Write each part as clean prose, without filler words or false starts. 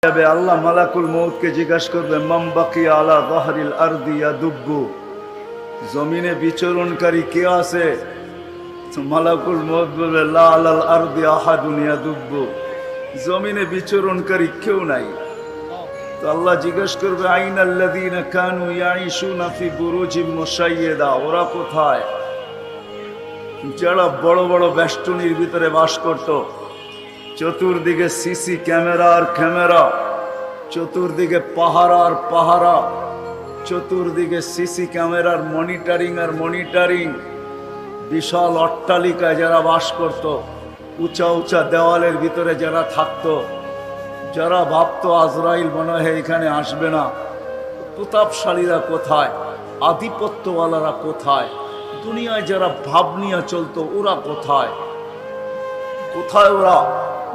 যাবে আল্লাহ মালাকুল মউতকে জিজ্ঞাসা করবে মাম বাকিয়া আলা যাহরিল আরদি ইয়াদুব্বু, জমিনে বিচরণকারী কে আছে? তো মালাকুল মউত বলবে লা আলাল আরদি আহাদুন ইয়াদুব্বু, জমিনে বিচরণকারী কেউ নাই। তো আল্লাহ জিজ্ঞাসা করবে আইনাল্লাযীনা কানু ইয়াঈশুনা ফি বুরুজিম মুশাইয়্যাদা, ওরা কোথায়? যারা বড় বড় বেষ্টনীর ভিতরে বাস করত, চতুর্দিকে সিসি ক্যামেরা আর ক্যামেরা, চতুর্দিকে পাহারা আর পাহারা, চতুর্দিকে সিসি ক্যামেরার মনিটরিং আর মনিটরিং, বিশাল অট্টালিকায় যারা বাস করত, উঁচা উঁচা দেওয়ালের ভিতরে যারা থাকত, যারা ভাবতো আজরাইল মনে হয় এখানে আসবে না, প্রতাপশালীরা কোথায়, আধিপত্যওয়ালারা কোথায়, দুনিয়ায় যারা ভাব নিয়ে চলতো ওরা কোথায়, কোথায় ওরা?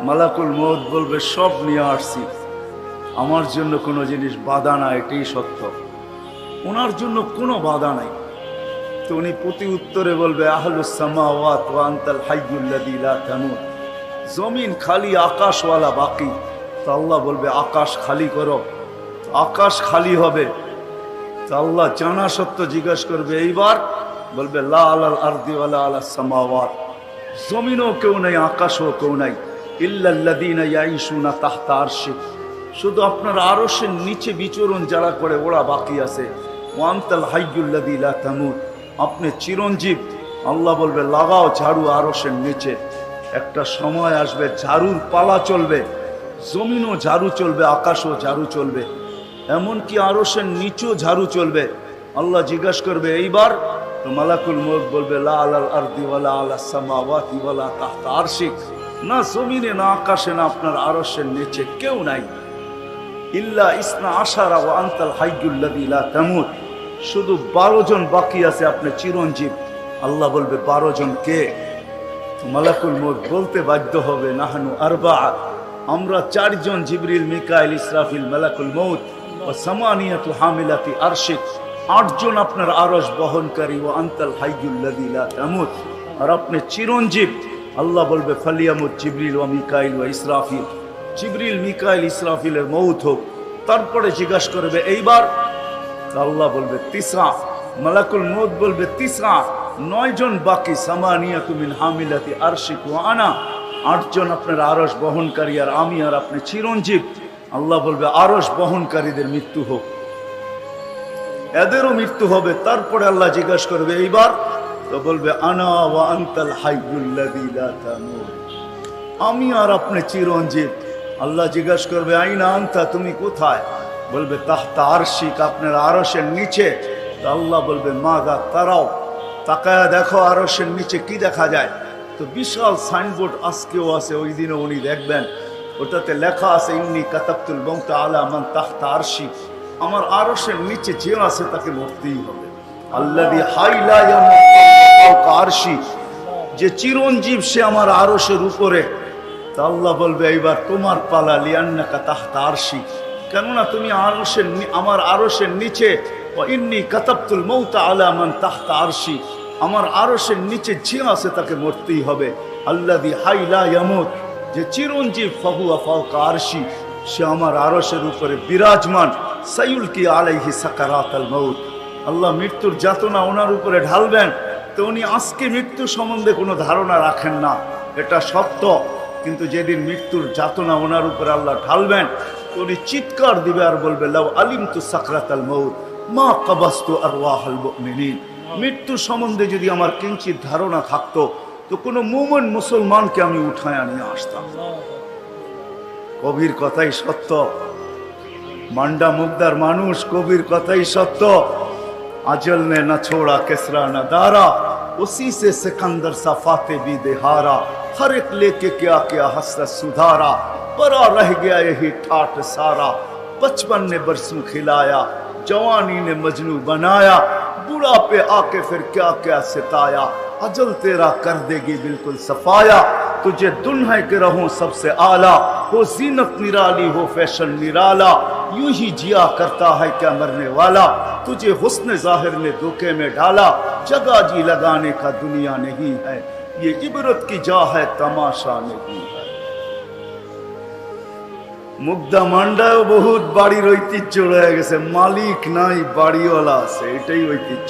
মালাকুল মউত বলবে সব নিয়ে আসছি, আমার জন্য কোনো জিনিস বাধা নাই, এটাই সত্য, ওনার জন্য কোনো বাধা নাই। তো উনি প্রতি উত্তরে বলবে আহলুস সামাওয়াত ওয়া আনতাল হাইয়ুল্লাযী লা তামুত, জমিন খালি আকাশওয়ালা বাকি। তো আল্লাহ বলবে আকাশ খালি করো, আকাশ খালি হবে। তো আল্লাহ জানা সত্য জিজ্ঞাসা করবে এইবার, বলবে লা আলাল আরদি ওয়ালা আলাস সামাওয়াত, জমিনও কেউ নাই আকাশও কেউ নাই, ইল্লাল্লাযীনা ইয়াঈশুনা তাহতা আরশি, শুধু আপনার আরশের নিচে বিচরণ যারা করে ওরা বাকি আছে। ওয়া আনতাল হাইয়ুল্লাযী লা তামুত, আপনি চিরঞ্জীব। আল্লাহ বলবে লাগাও ঝাড়ু আরশের নিচে, একটা সময় আসবে ঝাড়ুর পালা চলবে, জমিনও ঝাড়ু চলবে, আকাশও ঝাড়ু চলবে, এমনকি আরশের নিচেও ঝাড়ু চলবে। আল্লাহ জিজ্ঞাসা করবে এইবার, তো মালাকুল মউত বলবে লা আলাল আরদি ওয়ালা আলাস সামাওয়াতি ওয়ালা তাহতা আরশিক, না জমিনে না আকাশে না আপনার আরশের নিচে কেউ নাই। ইল্লা ইসনা আশারা ওয়া আনতাল হাইয়ুল্লাযী লা তামুত, শুধু 12 জন বাকি আছে, আপনি চিরঞ্জীব। আল্লাহ বলবে 12 জন কে? তো মালাকুল মউত বলতে বাধ্য হবে নাহনু আরবা, আমরা 4 জন, জিবরিল মিকাইল ইসরাফিল মালাকুল মউত ওয়া সামানিয়াতু হামিলাতি আরশিক, 8 জন আপনার আরশ বহনকারী, ওয়া আনতাল হাইয়ুল্লাযী লা তামুত, আর আপনি চিরঞ্জীব। আল্লাহ বলবে ফালিয়ামুত জিবরিল ওয়া মিকাইল ওয়া ইসরাফিল, জিবরিল মিকাইল ইসরাফিলের মউত হোক। তারপরে জিজ্ঞাসা করবে এইবার, আল্লাহ বলবে তিসা, মালাকুল মউত বলবে তিসা, 9 জন বাকি, সামানিয়াতু মিন হামিলাতি আরশিক ওয়া আনা, 8 জন আপনার আরশ বহনকারী আর আমি, আর আপনি চিরঞ্জীব। আল্লাহ বলবে আরশ বহনকারীদের মৃত্যু হোক, এদেরও মৃত্যু হবে। তারপরে আল্লাহ জিজ্ঞাসা করবে এইবার, তো বলবে আনা ওয়া আনতাল হাইয়ুল্লাযী লা তামুত, আমি আর আপনি চিরঞ্জীব। আল্লাহ জিজ্ঞাসা করবে আইনা আনতা, তুমি কোথায়? বলবে তাহতা আরশিক, আপনার আরশের নিচে। তো আল্লাহ বলবে মাযা তারাও, তাকায়া দেখো আরশের নিচে কি দেখা যায়। তো বিশাল সাইনবোর্ড আজকেও আছে, ওই দিনও উনি দেখবেন, ওটাতে লেখা আছে ইন্নী কাতাবতুল মউতা আলা মান তাহতা আরশি, আমার আরশের নিচে যে আছে তাকে মরতেই হবে। আল্লাযী হাইলা ইয়ামুতু আরশি, যে চিরঞ্জীব সে আমার আরশের উপরে। তা আল্লাহ বলবে এইবার তোমার পালা, লিআন্নাকা তাহতা আরশি, কেননা তুমি আরশের, আমার আরশের নিচে। ওয়া ইন্নী কাতাবতুল মউতা আলা মান তাহতা আরশি, আমার আরশের নিচে যে আছে তাকে মরতেই হবে। আল্লাযী হাইলা ইয়ামুত, যে চিরঞ্জীব, ফাহুয়া ফাওকা আরশি, সে আমার আরশের উপরে বিরাজমান। সাইউলকি আলাইহি সাকারাতাল মউত, আল্লাহ মৃত্যুর যাতনা ওনার উপরে ঢালবেন। তো উনি আজকে মৃত্যু সম্বন্ধে কোনো ধারণা রাখেন না, এটা সত্য, কিন্তু যেদিন মৃত্যুর যাতনা ওনার উপরে আল্লাহ ঢালবেন, তো উনি চিৎকার দিবে আর বলবে লাউ আলিমতু সাকরাতাল মউত মা কাবাস্তু আরওয়াহাল মুমিনিন, মৃত্যু সম্বন্ধে যদি আমার কিঞ্চিত ধারণা থাকতো তো কোনো মুমিন মুসলমানকে আমি উঠায় নিয়ে আসতাম। কবির কথাই সত্য, মান্ডা মুগদার মানুষ, কবির কথাই সত্য। अजल ने न छोड़ा किसरा न दारा, उसी से सिकंदर सफाते भी देहारा, हर एक लेके क्या क्या हसरत सुधारा, बड़ा रह गया यही ठाठ सारा, बचपन ने बरसों खिलाया, जवानी ने मजनू बनाया, बुढ़ा पे आके फिर क्या क्या सिताया, अजल तेरा कर देगी बिल्कुल सफाया, तुझे दुल्हन के रहूं सबसे आला, हो जीनत निराली हो फैशन निराला, यूं ही जिया करता है क्या मरने वाला, तुझे हुस्न जाहिर ने धोखे में डाला, जगह जी लगाने का दुनिया नहीं है, ये इबरत की जा है तमाशा नहीं है। মুগদা মান্ডায়ও বহুত বাড়ির ঐতিহ্য রয়ে গেছে, মালিক নাই বাড়িওয়ালা আছে, এটাই ঐতিহ্য।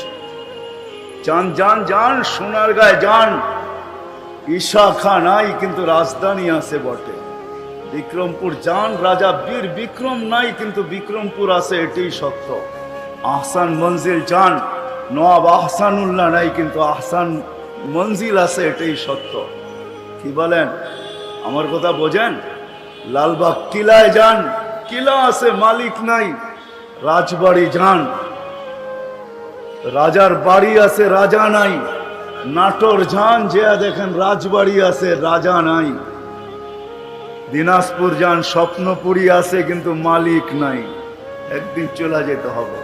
যান যান যান সোনার গায়ে যান, ঈশা খা নাই কিন্তু রাজধানী আছে বটে। বিক্রমপুর যান, রাজা বীর বিক্রম নাই কিন্তু বিক্রমপুর আছে, এটাই সত্য। আহসান মঞ্জিল যান, নবাব আহসানুল্লাহ নাই কিন্তু আহসান মঞ্জিল আছে, এটাই সত্য। কি বলেন, আমার কথা বোঝেন? লালবাগ কিলায় যান, কিলা আছে মালিক নাই। রাজবাড়ি যান, রাজার বাড়ি আছে রাজা নাই। নাটোর যান, যে দেখেন রাজবাড়ি আছে রাজা নাই। দিনাজপুর যান, স্বপ্নপুরী আছে কিন্তু মালিক নাই। একদিন চলে যেতে হবে।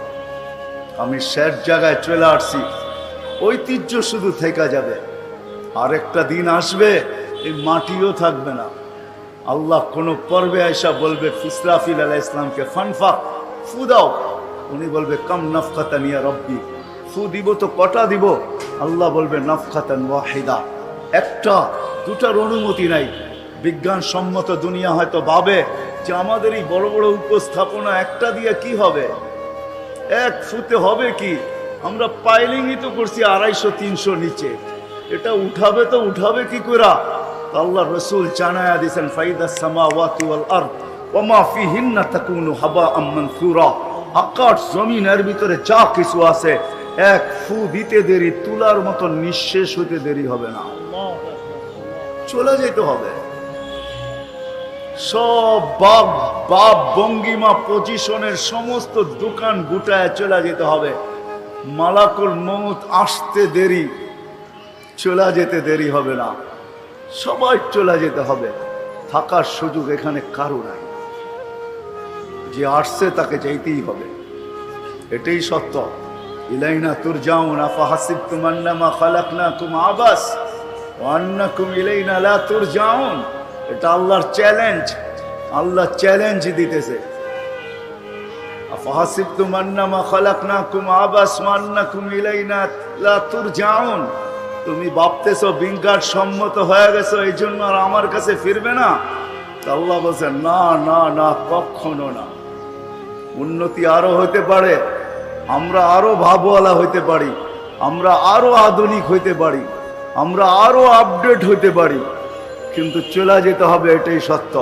আমি শেষ জায়গায় চলে আসছি, ঐতিহ্য শুধু থেকে যাবে। আরেকটা দিন আসবে এই মাটিও থাকবে না। আল্লাহ কোন পর্বে আয়সা বলবে ইসরাফিল আলাইহিস সালামকে ফানফাক, ফু দাও। উনি বলবে কাম নাফখাতান ইয়া রব্বি, ফু দিব তো কটা দিব? আল্লাহ বলবে নাফখাতান ওয়াহিদা, একটা, দুটার অনুমতি নাই। বিজ্ঞানসম্মত দুনিয়া হয়তো ভাবে যে আমাদের এই বড় বড় উপস্থাপনা একটা দিয়ে কি হবে, এক ফুতে হবে কি? আমরা পাইলিংই তো করছি 250-300 নিচে, এটা উঠাবে তো উঠাবে কি করে? আল্লাহ রসুল জানায়া দিয়েছেন ফাইদাস সামাওয়াতি ওয়াল আরদ ওয়া মা ফিহিন্না তাকুনু হাবাআম মানসুরা। আকাশ জমিনের ভিতরে যা কিছু আছে, এক ফু দিতে দেরি তুলার মতো নিঃশেষ হতে দেরি হবে না, চলে যেতে হবে। সব বাপ ভঙ্গিমা পজিশনের সমস্ত দোকান গুটায় চলে যেতে হবে। মালাকুল মউত আসতে দেরি, চলে যেতে দেরি হবে না, সবাই চলে যেতে হবে। থাকার সুযোগ এখানে কারো নাই, যে আসছে তাকে যাইতেই হবে, এটাই সত্য। ইলাইনা তুরজাউন আফাহাসিবতুম আন্নামা খালাকনাকুম আবাস ওয়া আন্নাকুম ইলাইনা লা তুরজাউন। এটা আল্লাহর চ্যালেঞ্জ, আল্লাহ চ্যালেঞ্জ দিতেছে। আফাহাসিবতুম আন্নামা খালাকনাকুম আবাস ওয়া আন্নাকুম ইলাইনা লা তুরজাউন। তুমি ভাবতেছো বিজ্ঞান সম্মত হয়ে গেছো এই জন্য আর আমার কাছে ফিরবে না? আল্লাহ বলছেন না না না, কখনো না। উন্নতি আরো হতে পারে, আমরা আরো ভাবওয়ালা হইতে পারি, আমরা আরো আধুনিক হইতে পারি, আমরা আরো আপডেট হইতে পারি, কিন্তু চলে যেতে হবে, এটাই সত্য।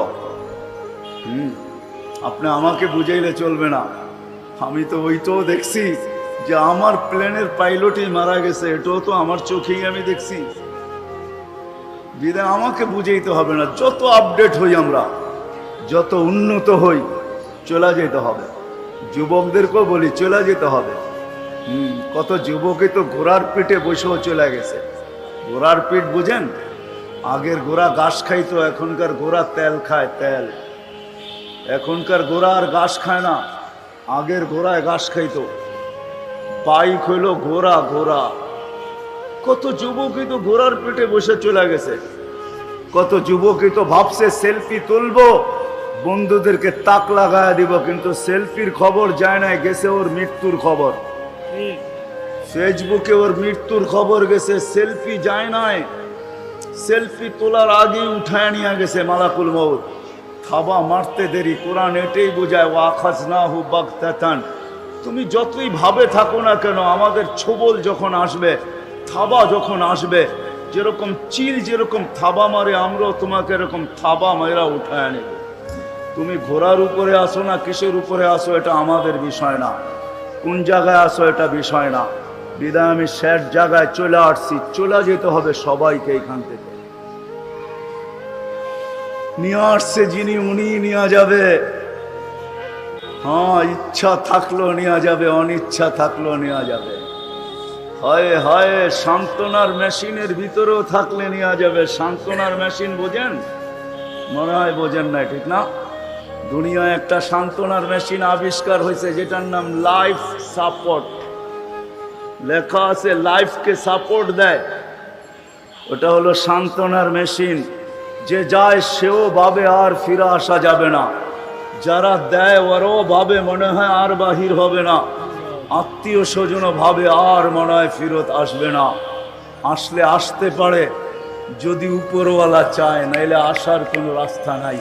আপনি আমাকে বুঝাইলে চলবে না। আমি তো ওইটাও দেখছি যে আমার প্লেনের পাইলটই মারা গেছে, এটাও তো আমার চোখেই আমি দেখছি। বিধায় আমাকে বুঝাইতে হবে না। যত আপডেট হই আমরা, যত উন্নত হই, চলে যেতে হবে। যুবকদেরকেও বলি চলে যেতে হবে। কত যুবকই তো ঘোড়ার পিঠে বসেও চলে গেছে। ঘোড়ার পিঠ বুঝেন? আগের ঘোড়া ঘাস খাইতো, এখনকার ঘোড়া তেল খায়, তেল। এখনকার ঘোড়া আর ঘাস খায় না, আগের ঘোড়ায় ঘাস খাইতো। বাইক হইল ঘোড়া, ঘোড়া। কত যুবকই তো ঘোড়ার পিঠে বসে চলে গেছে। কত যুবকই তো ভাবছে সেলফি তুলবো, বন্ধুদেরকে তাক লাগায় দিব, কিন্তু সেলফির খবর যায় না, গেছে ওর মৃত্যুর খবর। ফেসবুকে ওর মৃত্যুর খবর গেছে, সেলফি যায় নাই। সেলফি তোলার আগেই উঠায় নিয়ে গেছে মালাকুল মউত। থাবা মারতে দেরি, কোরআন এটাই বোঝায় ওয়া আখাযনাহু বাগতাতান। তুমি যতই ভাবে থাকো না কেন, আমাদের ছোবল যখন আসবে, থাবা যখন আসবে, যেরকম চিল যেরকম থাবা মারে, আমরাও তোমাকে এরকম থাবা মেরা উঠায় নেব। তুমি ঘোড়ার উপরে আসো না কিসের উপরে আসো এটা আমাদের বিষয় না, কোন জায়গায় আসো এটা বিষয় না। বিদায় আমি শেষ জায়গায় চলে আসছি, চলে যেতে হবে সবাইকে এখান থেকে। নিয়ে আসছে যিনি, উনি নিয়ে যাবে। হ্যাঁ, ইচ্ছা থাকলো নেওয়া যাবে, অনিচ্ছা থাকলো নেওয়া যাবে। হয় হয় সান্ত্বনার মেশিনের ভিতরেও থাকলে নেওয়া যাবে। সান্ত্বনার মেশিন বোঝেন? মনে হয় বোঝেন না, ঠিক না? দুনিয়ায় একটা সান্ত্বনার মেশিন আবিষ্কার হয়েছে, যেটার নাম লাইফ সাপোর্ট। লেখা আছে লাইফকে সাপোর্ট দেয়, ওটা হলো সান্ত্বনার মেশিন। যে যায় সেও ভাবে আর ফিরে আসা যাবে না, যারা দেয় ওরাও ভাবে মনে হয় আর বাহির হবে না, আত্মীয় স্বজনও ভাবে আর মনে হয় ফিরত আসবে না। আসলে আসতে পারে যদি উপরওয়ালা চায়, নাইলে আসার কোনো রাস্তা নাই।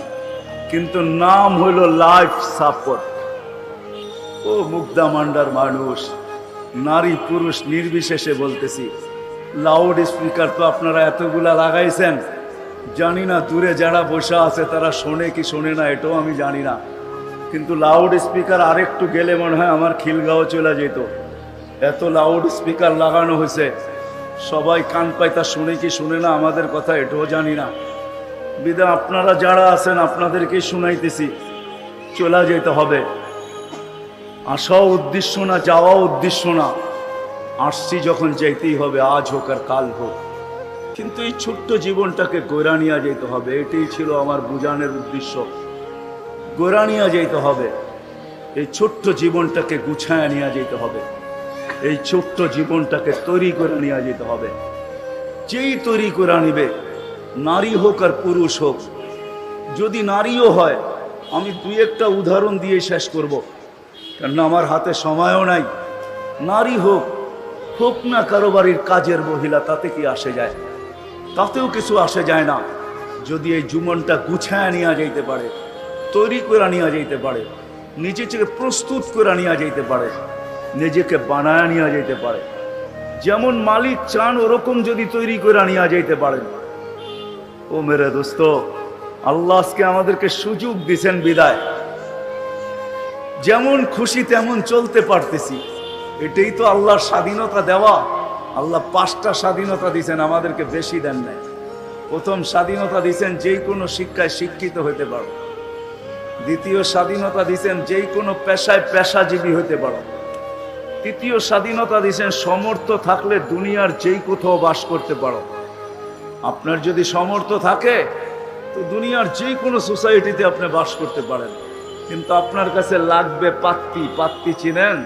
কিন্তু নাম হইল লাইফ সাপোর্ট। ও মুগ্ধা মান্ডার মানুষ, নারী পুরুষ নির্বিশেষে বলতেছি, লাউড স্পিকার তো আপনারা এতগুলা লাগাইছেন, জানি না দূরে যারা বসে আছে তারা শোনে কি শোনে না এটাও আমি জানি না, কিন্তু লাউড স্পিকার আরেকটু গেলে মনে হয় আমার খিলগাঁও চলে যেত। এত লাউড স্পিকার লাগানো হয়েছে, সবাই কান পায়, তা শুনে কি শুনে না আমাদের কথা এটাও জানি না। বিধায় আপনারা যারা আছেন আপনাদেরকে শুনাইতেছি, চলে যেতে হবে। আসাও উদ্দেশ্য না, যাওয়াও উদ্দেশ্য না, আসছি যখন যেতেই হবে, আজ হোক আর কাল হোক। কিন্তু এই ছোট্ট জীবনটাকে গোড়া নিয়ে যেতে হবে, এটাই ছিল আমার বুঝানোর উদ্দেশ্য। গোড়া নিয়ে যেতে হবে, এই ছোট্ট জীবনটাকে গুছায় নিয়ে যেতে হবে, এই ছোট্ট জীবনটাকে তৈরি করে নিয়ে যেতে হবে। যেই তৈরি করে নিবে, নারী হোক আর পুরুষ হোক, যদি নারীও হয়, আমি দুই একটা উদাহরণ দিয়ে শেষ করব, কেননা আমার হাতে সময়ও নাই। নারী হোক, হোক না কারো বাড়ির কাজের মহিলা, তাতে কি আসে যায়? তাতেও কিছু আসে যায় না, যদি এই জীবনটা গুছায় নিয়ে যাইতে পারে, তৈরি করে নিয়ে যাইতে পারে, নিজেকে প্রস্তুত করে নিয়ে যাইতে পারে, নিজেকে বানায় নিয়ে যাইতে পারে। যেমন মালিক চান ওরকম যদি তৈরি করে নিয়ে যাইতে পারেন। ও মেরে দোস্ত, আল্লাহ আজকে আমাদেরকে সুযোগ দিছেন বিদায়, যেমন খুশি তেমন চলতে পারতেছি। এটাই তো আল্লাহর স্বাধীনতা দেওয়া। আল্লাহ 5টা স্বাধীনতা দিয়েছেন, আমাদেরকে বেশি দেন নাই। প্রথম স্বাধীনতা দিয়েছেন যে কোনো শিক্ষায় শিক্ষিত হতে পারো। দ্বিতীয় স্বাধীনতা দিয়েছেন যে কোনো পেশায় পেশাজীবী হতে পারো। তৃতীয় স্বাধীনতা দিয়েছেন সমর্থ থাকলে দুনিয়ার যেই কোথাও বাস করতে পারো। আপনার যদি সমর্থ থাকে তো দুনিয়ার যে কোনো সোসাইটিতে আপনি বাস করতে পারেন, কিন্তু আপনার কাছে লাগবে পাত্তি। পাত্তি চিনেন?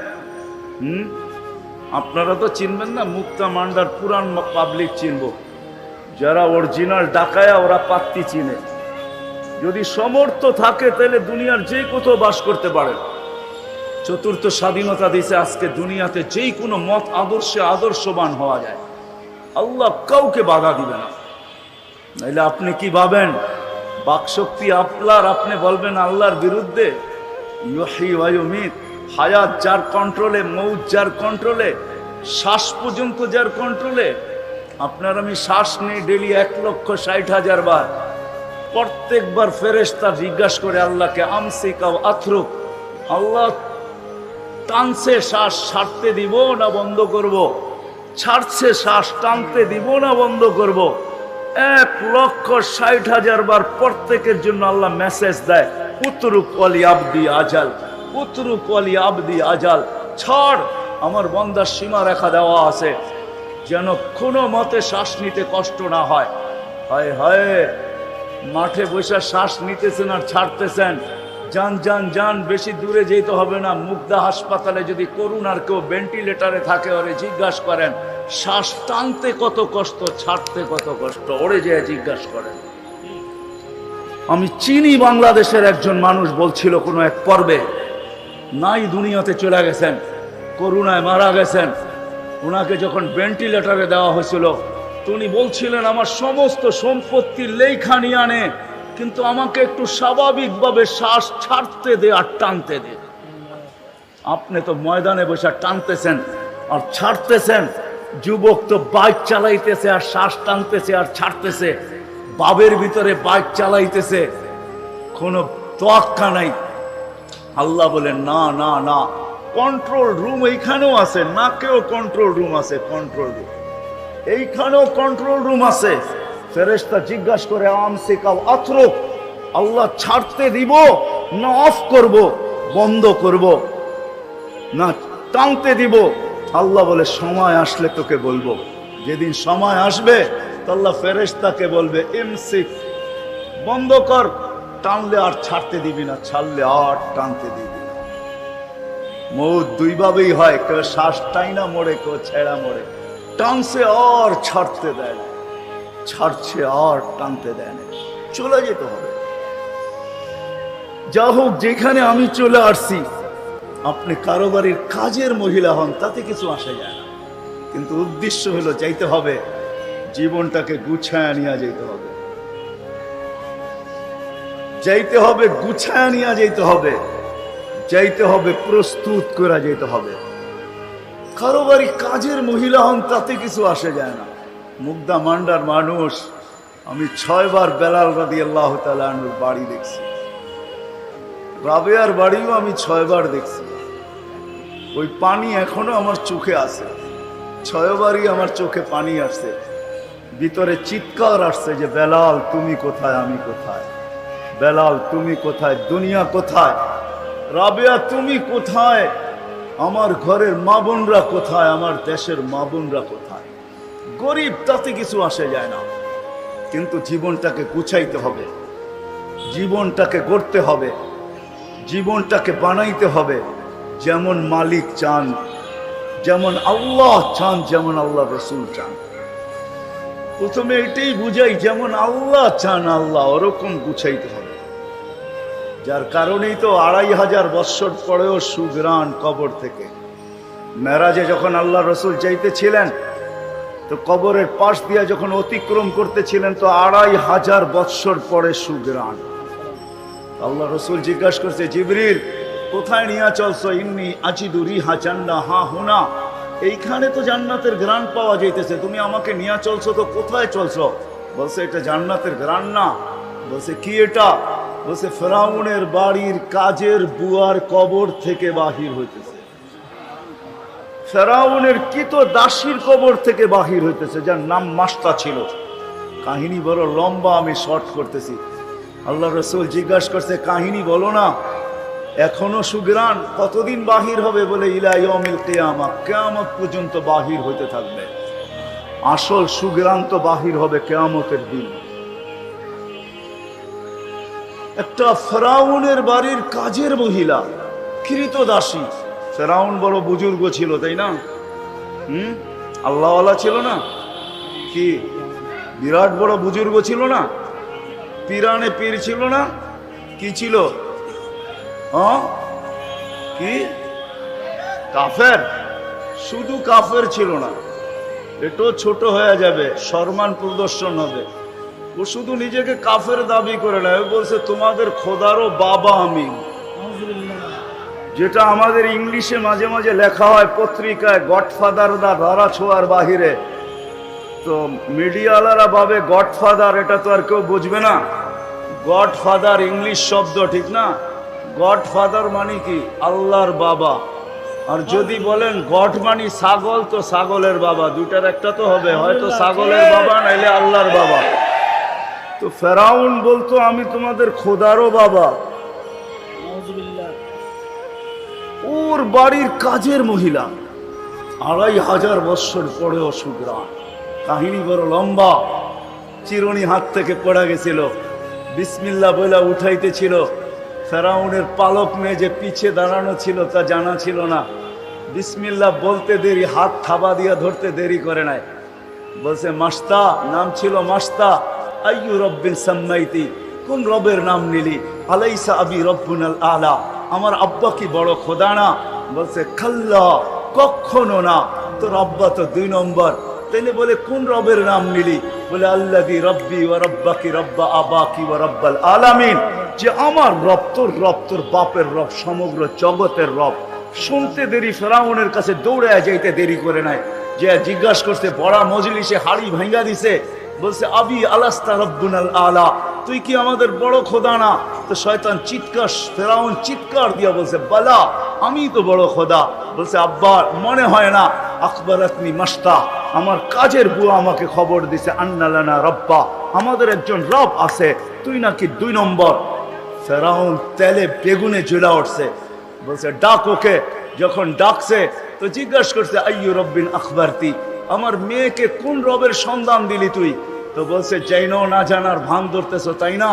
আপনারা তো চিনবেন না, মুক্তা মান্ডার পুরান পাবলিক চিনব, যারা অরিজিনাল ডাকায়া ওরা পাত্তি চিনে। যদি সমর্থ থাকে তাহলে দুনিয়ার যে কোথাও বাস করতে পারেন। চতুর্থ স্বাধীনতা দিয়েছে আজকে দুনিয়াতে যেই কোনো মত আদর্শে আদর্শবান হওয়া যায়, আল্লাহ কাউকে বাধা দিবে না। নাইলে আপনি কি ভাবেন বাকশক্তি আপনার, আপনি বলবেন আল্লাহর বিরুদ্ধে? ইউহয়ী ওয়া ইউমীত, হায়াত যার কন্ট্রোলে, মৌত যার কন্ট্রোলে, শ্বাস পর্যন্ত যার কন্ট্রোলে। আপনার আমি শ্বাস নেই ডেলি 1,60,000 বার। প্রত্যেকবার ফেরেশতা জিজ্ঞাসা করে আল্লাহকে, আমসিক আও আতরুক, আল্লাহ টানছে শ্বাস ছাড়তে দিব না বন্ধ করব, ছাড়ছে শ্বাস টানতে দিব না বন্ধ করব। 1,60,000 বার প্রত্যেকের জন্য আল্লাহ মেসেজ দেয়, উতরুক ওয়ালি আবদি আজাল, উতরুক ওয়ালি আবদি আজাল, ছাড়, আমার বান্দার সীমা রেখা দেওয়া আছে, যেন কোনো মতে শ্বাস নিতে কষ্ট না হয়। হায় হায়, মাঠে বসে শ্বাস নিতেছেন আর ছাড়তেছেন, যান যান যান, বেশি দূরে যেতে হবে না। মুগ্ধা হাসপাতালে যদি করুণার কেউ ভেন্টিলেটারে থাকে, ওরে জিজ্ঞাসা করেন শ্বাস টানতে কত কষ্ট, ছাড়তে কত কষ্ট, ওরে যে জিজ্ঞাসা করেন। আমি চিনি বাংলাদেশের একজন মানুষ বলছিল কোনো এক পর্বে, নাই দুনিয়াতে চলে গেছেন, করুণায় মারা গেছেন। ওনাকে যখন ভেন্টিলেটারে দেওয়া হয়েছিল, উনি বলছিলেন আমার সমস্ত সম্পত্তির লেখা নিয়ে আনে, কিন্তু আমাকে একটু স্বাভাবিকভাবে শ্বাস ছাড়তে দে আর টানতে দে। আপনি তো ময়দানে বসে টানতেছেন আর ছাড়তেছেন, যুবক তো বাইক চালাইতেছে আর শ্বাস টানতেছে আর ছাড়তেছে, বাবের ভিতরে বাইক চালাইতেছে, কোনো তোয়াক্কা নাই। আল্লাহ বলেন না না না, কন্ট্রোল রুম এইখানেও আছে, নাকেও কন্ট্রোল রুম আছে, কন্ট্রোল রুম এইখানেও কন্ট্রোল রুম আছে। ফেরেশতা জিজ্ঞাসা করে আমসিক আও আতরুক, আল্লাহ ছাড়তে দিব না অফ করব, বন্ধ করব, না টানতে দিব? আল্লাহ বলে সময় আসলে তোকে বলবো। যেদিন সময় আসবে তো আল্লাহ ফেরেশতাকে বলবে ইমসিক, বন্ধ কর, টানলে আর ছাড়তে দিবি না, ছাড়লে আর টানতে দিবি না। মৌত দুইভাবেই হয়, কেউ শ্বাস টাইনা মরে, কেউ ছেড়া মরে। টানছে আর ছাড়তে দেয় না, ছাড়ছে আর টানতে দেয় না, চলে যেতে হবে। যা হোক, যেখানে আমি চলে আসছি, আপনি কারো বাড়ির কাজের মহিলা হন, তাতে কিছু আসে যায় না, কিন্তু উদ্দেশ্য হলো যাইতে হবে, জীবনটাকে গুছায় নিয়ে যেতে হবে। যাইতে হবে গুছায় নিয়ে যাইতে হবে, যাইতে হবে প্রস্তুত করে যেতে হবে। কারো বাড়ি কাজের মহিলা হন তাতে কিছু আসে যায় না। মুগদা মান্ডার মানুষ, আমি 6 বার বেলাল রাদিয়াল্লাহু তাআলা আনহুর বাড়ি দেখছি, রাবেয়ার বাড়িও আমি 6 বার দেখছি। ওই পানি এখনো আমার চোখে আছে, 6 বারই আমার চোখে পানি আসছে, ভিতরে চিৎকার আসছে যে বেলাল তুমি কোথায়, আমি কোথায়, বেলাল তুমি কোথায়, দুনিয়া কোথায়, রাবেয়া তুমি কোথায়, আমার ঘরের মা বোনরা কোথায়, আমার দেশের মা বোনরা কোথায়। গরিব তাতে কিছু আসে যায় না, কিন্তু জীবনটাকে গুছাইতে হবে, জীবনটাকে গড়তে হবে, জীবনটাকে বানাইতে হবে যেমন মালিক চান, যেমন আল্লাহ চান, যেমন আল্লাহ রসুল চান। প্রথমে এটাই বুঝাই, যেমন আল্লাহ চান আল্লাহ ওরকম গুছাইতে হবে। যার কারণেই তো 2500 বৎসর পরেও সুগ্রাণ কবর থেকে। মেরাজে যখন আল্লাহ রসুল যাইতেছিলেন তো কবরের পাশ দিয়ে যখন অতিক্রম করতেছিলেন তো 2500 বৎসর পরে সুগ্রাণ। আল্লাহ রসুল জিজ্ঞাসা করছে, জিবরিল কোথায় নিয়ে চলছো? ইন্নি আজিদু রিহা জান্নাহ হা হুনা, এইখানে তো জান্নাতের ঘ্রাণ পাওয়া যাইতেছে, তুমি আমাকে নিয়ে চলছো তো কোথায় চলছো? বলছে এটা জান্নাতের ঘ্রাণ না। বলছে কি এটা? বলছে ফেরাউনের বাড়ির কাজের বুয়ার কবর থেকে বাহির হইতেছে, ফেরাউনের কিতো দাসীর কবর থেকে বাহির হইতেছে, যার নাম মাস্তা ছিল। কাহিনী বড় লম্বা, আমি শর্ট করতেছি। আল্লাহ রসুল জিজ্ঞাসা করছে কাহিনী বলো না, এখনো সুগ্রাণ, কতদিন বাহির হবে? বলে ইলা ইয়াউমিল কিয়ামা, কিয়ামত পর্যন্ত বাহির হইতে থাকবে। আসল সুগ্রাণ তো বাহির হবে কিয়ামতের দিন। একটা ফেরাউনের বাড়ির কাজের মহিলা, কৃতদাসী। ফেরাউন বড় বুজুর্গ ছিল, তাই না? আল্লাহওয়ালা ছিল না? কি বিরাট বড় বুজুর্গ ছিল না? পিরানে পীর ছিল না? কি ছিল? কি কাফের? শুধু কাফের ছিল না, এটাও ছোট হয়ে যাবে, সম্মান প্রদর্শন হবে। ও শুধু নিজেকে কাফের দাবি করে না, ও বলছে তোমাদের খোদারও বাবা আমি। যেটা আমাদের ইংলিশে মাঝে মাঝে লেখা হয় পত্রিকায়, গডফাদার দা ধরা ছোঁয়ার বাহিরে, তো মিডিয়াওয়ালারা ভাবে গডফাদার, এটা তো আর কেউ বুঝবে না। গডফাদার ইংলিশ শব্দ, ঠিক না? গডফাদার মানে কি? আল্লাহর বাবা। আর যদি বলেন গড মানে ছাগল, তো ছাগলের বাবা, দুটার একটা তো হবে, হয়তো ছাগলের বাবা নাইলে আল্লাহর বাবা। তো ফেরাউন বলতো আমি তোমাদের খোদারও বাবা। ওর বাড়ির কাজের মহিলা, 2500 বৎসর পরেও সুগ্রাণ। কাহিনী বড় লম্বা, চিরুনি হাত থেকে পড়া গেছিল, বিসমিল্লাহ বলে উঠাইতেছিল। ফেরাউনের পালক মেয়ে যে পিছে দাঁড়ানো ছিল তা জানা ছিল না, বিসমিল্লাহ বলতে দেরি, হাত থাবা দিয়া ধরতে দেরি করে নাই। বলছে মাস্তা, নাম ছিল মাস্তা। আইয়ু রব্বিন সাম্মাইতি, কোন রবের নাম নিলি? আলাইসা আবি রব্বুনাল আলা, আমার আব্বা কি বড় খোদা না? বলছে খাল্লা, কখনো না, তোর আব্বা তো 2 নম্বর। তাইলে বলে কোন রবের নাম নিলি? বলে আল্লাযী রব্বি ওয়া রব্বাকি রব্বা আবাকি ওয়া রব্বাল আলামিন, যে আমার রব তোর রব, তোর বাপের রব, সমগ্র জগতের রব। শুনতে দেরি, ফেরাউনের কাছে দৌড়ে যাইতে দেরি করে নাই। যে জিজ্ঞাসা করছে, বড়া মজলিসে হাড়ি ভাঙ্গা দিছে, বলছে আবি আলাস্তা রব্বুনাল আলা, তুই কি আমাদের বড় খোদা না? তো শয়তান চিৎকার, ফেরাউন চিৎকার দিয়া বলছে বালা, আমি তো বড় খোদা। বলছে আব্বা মনে হয় না। আখবারাতনি মাস্তা, আমার কাজের বুয়া আমাকে খবর দিছে, আন্না লানা রব্বা, আমাদের একজন রব আছে, তুই নাকি 2 নম্বর। ফেরাউন তেলে বেগুনে জ্বলা উঠছে। বলছে ডাক ওকে। যখন ডাকছে তো জিজ্ঞাসা করছে আইয়ু রব্বিন আখবারতি, আমার মেয়েকে কোন রবের সন্ধান দিলি তুই? তো বলছে জাইনো না জানার ভান ধরতেছো তাই না?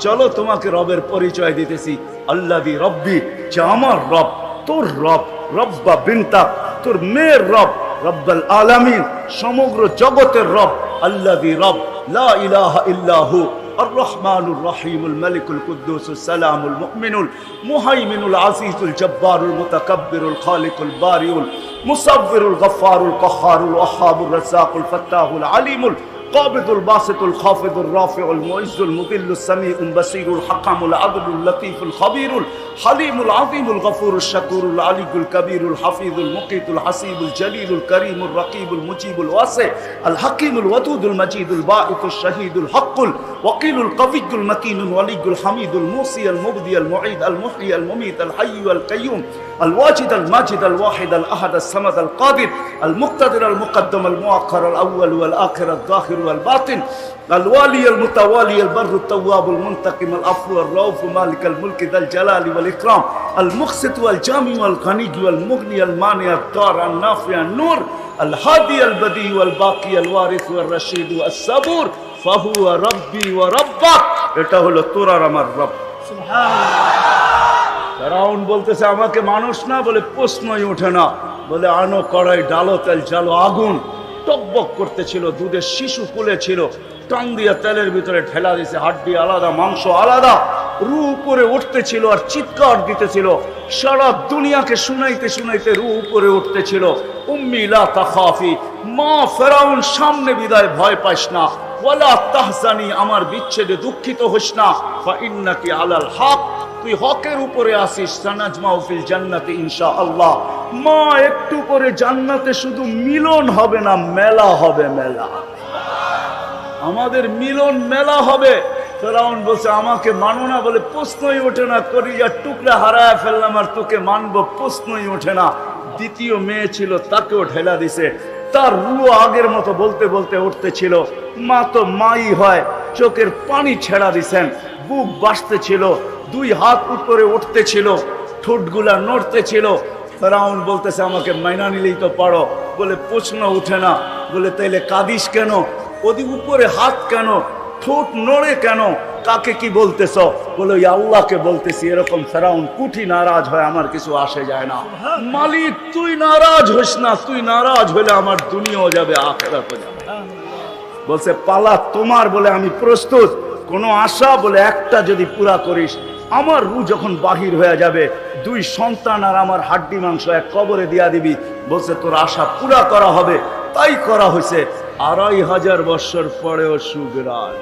চলো তোমাকে রবের পরিচয় দিতেছি। আল্লাযী রব্বি, যে আমার রব, তোর রব, রব্বা বিনতা, তোর মেয়ের রব, রব্বাল আলামিন, সমগ্র জগতের রব। আল্লাযী রব, লা ইলাহা ইল্লাহু, الرحمن الرحيم الملك القدوس السلام المؤمن المهيمن العزيز الجبار المتكبر الخالق البارئ المصور الغفار القهار الوهاب الرزاق الفتاح العليم القابض الباسط الخافض الرافع المعز المذل السميع البصير الحكم العدل اللطيف الخبير الحليم العظيم الغفور الشكور العلي الكبير الحفيظ المقيت الحسيب الجليل الكريم الرقيب المجيب الواسع الحكيم الودود المجيد الباعث الشهيد الحق الوكيل القوي المتين الولي الحميد الموصي المبدي المعيد المحيي المميت الحي والقيوم الواجد الماجد الواحد الأحد الصمد القادر المقتدر المقدم المؤخر الأول والآخر الظاهر والباطن الوالي المتوالي البر التواب المنتقم العفو الرؤوف مالك الملك ذا الجلال والإكرام المقسط والجامع والغني والمغني المانع الضار النافع النور الهادي البديع والباقي الوارث والرشيد والصبور فهو ربي وربك এটা হলো তোর আর আমার রব ফেরাউন বলতেছে আমাকে মানুষ না বলে প্রশ্নই ওঠে না বলে আনো কড়াই ডালো তেল জ্বালো আগুন টকবক করতেছিল দুধের শিশু ফুলে ছিল টান দিয়ে তেলের ভিতরে ঠেলা দিয়েছে হাড্ডি আলাদা মাংস আলাদা রু উপরে উঠতেছিল আর চিৎকার দিতেছিল সারা দুনিয়াকে শুনাইতে শুনাইতে রু উপরে উঠতেছিল উম্মি লা তাখাফি মা ফেরাউন সামনে বিদায় ভয় পাইস না ওয়ালা তাহজানি আমার বিচ্ছেদে দুঃখিত হোস না ফা ইন্নাকি আলাল হক তুই হকের উপরে আসিস সানাজমাউ ফিল জান্নাতি ইনশাআল্লাহ মা একটু করে জান্নাতে শুধু মিলন হবে না মেলা হবে মেলা আমাদের মিলন মেলা হবে ফেরাউন বলছে আমাকে মানো না বলে প্রশ্নই ওঠে না কলিজার টুকরা হারায় ফেললাম আর তোকে মানবো প্রশ্নই ওঠে না দ্বিতীয় মেয়ে ছিল তাকেও ঠেলা দিছে তার রুহ আগের মতো বলতে বলতে উঠতেছিল মা তো মাই হয় চোখের পানি ছেড়া দিছেন বুক বাসতেছিল দুই হাত উপরে উঠতেছিল ঠোঁটগুলা নড়তেছিল ফেরাউন বলতেছে আমাকে মাইনা নিলেই তো পারো বলে প্রশ্ন উঠে না বলে তাইলে কাঁদিস কেন ওদি উপরে হাত কেন ঠোঁট নড়ে কেন কাকে কি বলতেছ বলে ওই আল্লাহকে বলতেছি এরকম ফেরাউন কুঠি নারাজ হয় আমার কিছু আসে যায় না মালিক তুই নারাজ হোস না তুই নারাজ হলে আমার দুনিয়াও যাবে আখিরাতও যাবে বলছে পালা তোমার বলে আমি প্রস্তুত কোনো আশা বলে একটা যদি পুরা করিস আমার রূহ যখন বাহির হয়ে যাবে দুই সন্তান আর আমার হাড্ডি মাংস এক কবরে দিয়া দিবি বলছে তোর আশা পুরা করা হবে তাই করা হয়েছে 2500 বছর পরেও সুবিরাজ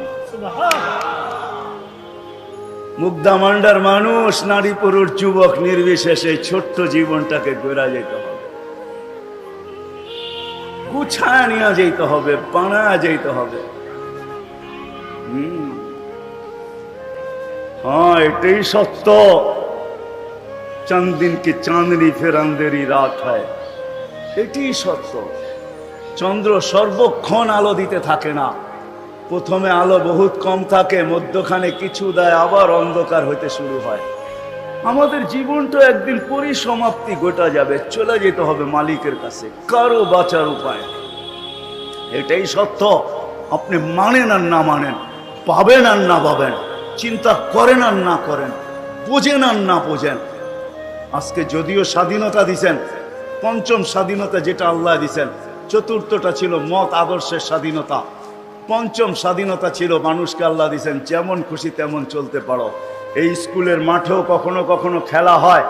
মুগ্ধামান্ডার মানুষ নারী পুরুষ যুবক নির্বিশেষে ছোট্ট জীবনটাকে গড়া যেতে হবে গুছায় নিয়ে যেতে হবে বানায় যেতে হবে हाँ एटाई सत्य चंद दिन की चांदनी फिर अंधेरी रात है एटाई सत्य चंद्र सर्वक्षण आलो दीते थाके ना प्रथमे आलो बहुत कम थाके मध्यखाने किछु देय आबार अंधकार हইতে शुरू হয় আমাদের জীবনটা একদিন পরিসমাপ্তি ঘটা যাবে চলে যেতে হবে মালিকের কাছে কারো বাঁচার উপায় এটাই সত্য আপনি মানেন আর না মানেন পাবেন আর না পাবেন চিন্তা করেন আর না করেন বোঝেন আর না বোঝেন আজকে যদিও স্বাধীনতা দিবেন পঞ্চম স্বাধীনতা যেটা আল্লাহ দিবেন চতুর্থটা ছিল মত আদর্শের স্বাধীনতা পঞ্চম স্বাধীনতা ছিল মানুষকে আল্লাহ দিবেন যেমন খুশি তেমন চলতে পারো এই স্কুলের মাঠেও কখনো কখনো খেলা হয়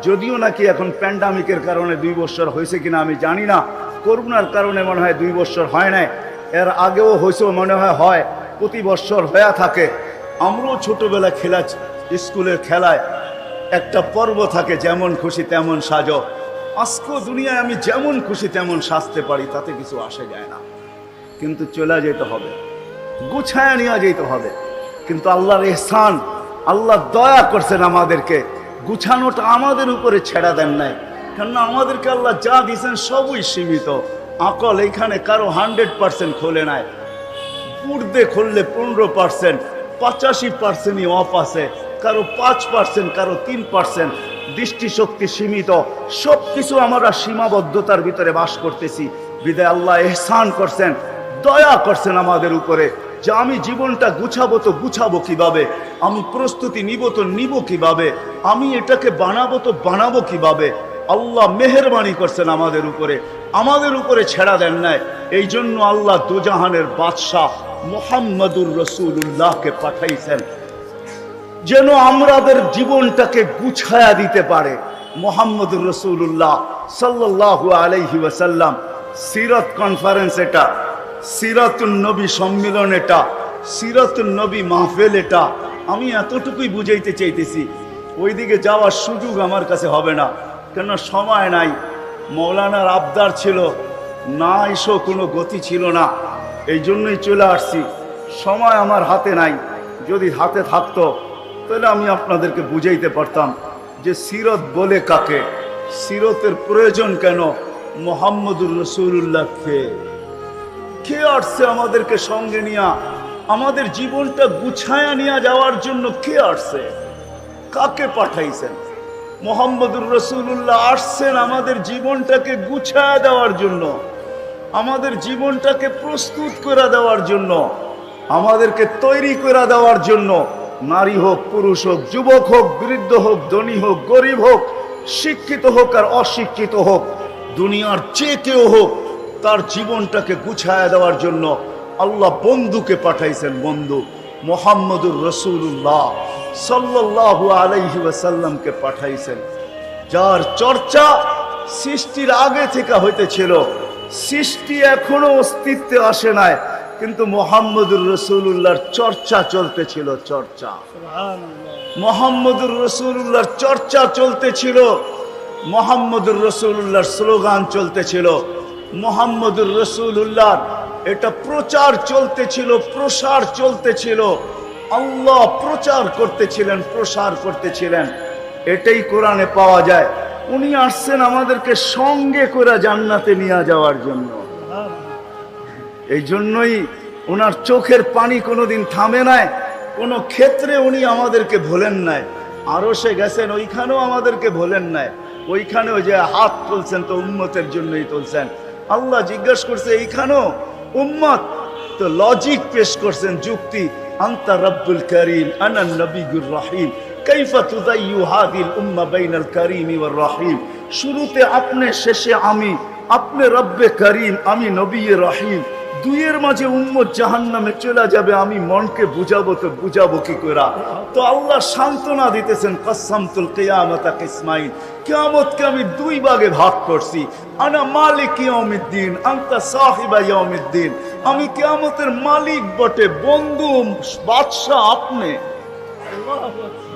যদিও নাকি এখন প্যান্ডামিকের কারণে 2 বছর হয়েছে কিনা আমি জানি না করোনার কারণে মনে হয় 2 বছর হয় না এর আগেও হয়েছে মনে হয় প্রতি বছর হয়ে থাকে আমরাও ছোটবেলা খেলা স্কুলের খেলায় একটা পর্ব থাকে যেমন খুশি তেমন সাজো আজকে দুনিয়ায় আমি যেমন খুশি তেমন সাজতে পারি তাতে কিছু আসে যায় না কিন্তু চলে যেতে হবে গুছায় নিয়ে যেতে হবে কিন্তু আল্লাহর ইহসান আল্লাহ দয়া করছেন আমাদেরকে গুছানোটা আমাদের উপরে ছেড়া দেন নাই কারণ আমাদেরকে আল্লাহ যা দিয়েছেন সবই সীমিত আকল এইখানে কারো 100% খোলে নাই পূর্বে খুললে 15% 85%ই অফ আছে কারো 5% কারো 3% দৃষ্টিশক্তি সীমিত সবকিছু আমরা সীমাবদ্ধতার ভিতরে বাস করতেছি বিদায় আল্লাহ ইহসান করছেন দয়া করছেন আমাদের উপরে যে আমি জীবনটা গুছাবো তো গুছাবো কিভাবে আমি প্রস্তুতি নিব তো নিব কিভাবে আমি এটাকে বানাবো তো বানাবো কিভাবে আল্লাহ মেহেরবানি করছেন আমাদের উপরে ছেড়া দেন নাই এই জন্য আল্লাহ দুজাহানের বাদশাহ মুহাম্মদুর রাসূলুল্লাহকে পাঠাইছেন যেন আমাদের জীবনটাকে গুছায়া দিতে পারে মুহাম্মদুর রাসূলুল্লাহ সাল্লাল্লাহু আলাইহি ওয়াসাল্লাম সিরাত কনফারেন্স এটা সিরাতুন নবী সম্মেলন এটা, সিরাতুন নবী মাহফিল এটা। আমি এতটুকুই বুঝাইতে চাইতেছি, ওইদিকে যাওয়ার সুযোগ আমার কাছে হবে না, কেন সময় নাই। মৌলানার আবদার ছিল, না এসো কোনো গতি ছিল না, এই জন্যই চলে আসছি। সময় আমার হাতে নাই, যদি হাতে থাকতো তাহলে আমি আপনাদেরকে বুঝাইতে পারতাম যে সিরত বলে কাকে, সিরতের প্রয়োজন কেন, মুহাম্মদুর রাসূলুল্লাহ কে আসছে আমাদেরকে সঙ্গে নিয়ে, আমাদের জীবনটা গুছায়া নিয়ে যাওয়ার জন্য কে আসছে, কাকে পাঠাইছেন। মুহাম্মদুর রাসূলুল্লাহ আসছেন আমাদের জীবনটাকে গুছায়া দেওয়ার জন্য, আমাদের জীবনটাকে প্রস্তুত করে দেওয়ার জন্য, আমাদেরকে তৈরি করে দেওয়ার জন্য। নারী হোক, পুরুষ হোক, যুবক হোক, বৃদ্ধ হোক, ধনী হোক, গরিব হোক, শিক্ষিত হোক আর অশিক্ষিত হোক, দুনিয়ার যে কেউ হোক, তার জীবনটাকে গুছায়া দেওয়ার জন্য আল্লাহ বন্ধুকে পাঠাইছেন। বন্ধু মুহাম্মদুর রাসূলুল্লাহ সাল্লাল্লাহু আলাইহি ওয়াসাল্লামকে পাঠাইছেন, যার চর্চা সৃষ্টির আগে থেকে হইতেছিল। সৃষ্টি এখনো অস্তিত্বে আসে নাই, কিন্তু মুহাম্মদুর রাসূলুল্লাহর চর্চা চলতেছিল। চর্চা, মুহাম্মদুর রাসূলুল্লাহর চর্চা চলতেছিল, মুহাম্মদুর রাসূলুল্লাহর স্লোগান চলতেছিল, মুহাম্মদুর রাসূলুল্লাহর এটা প্রচার চলতেছিল, প্রসার চলতেছিল। আল্লাহ প্রচার করতেছিলেন, প্রসার করতেছিলেন। এটাই কোরআনে পাওয়া যায়। উনি আসছেন আমাদেরকে সঙ্গে করে জান্নাতে নিয়ে যাওয়ার জন্য। এই জন্যই ওনার চোখের পানি কোনোদিন থামে নাই, কোনো ক্ষেত্রে উনি আমাদেরকে ভোলেন নাই। আরো সে গেছেন, ওইখানেও আমাদেরকে ভোলেন নাই। ওইখানেও যে হাত তুলছেন তো উম্মতের জন্যই তুলছেন। আল্লাহ জিজ্ঞাসা করছে এইখানেও উম্মত, তো লজিক পেশ করছেন, যুক্তি। আনতা রব্বুল করিম আনা নবিয়ুর রহিম কাইফা তুযায়্যু হাযিল উম্মাহ বাইনাল কারীমি ওয়ার রহিম। শুরুতে আপনি, শেষে আমি, আপনি রব্বে করিম, আমি নবী রহিম। দুইয়ের মাঝে উম্মত জাহান্নামে চলে যাবে, আমি মনকে বুঝাবো, তো বুঝাবো কি করে? তো আল্লাহ সান্ত্বনা দিতেছেন, কসসামতুল কিয়ামাতা কিসমাইন, কিয়ামতকে আমি দুই ভাগে ভাগ করছি। আনা মালিক ইয়াউমিদ্দিন আনতা সাহিবা ইয়াউমিদ্দিন। আমি কিয়ামতের মালিক বটে, বন্ধু বাদশা আপনি,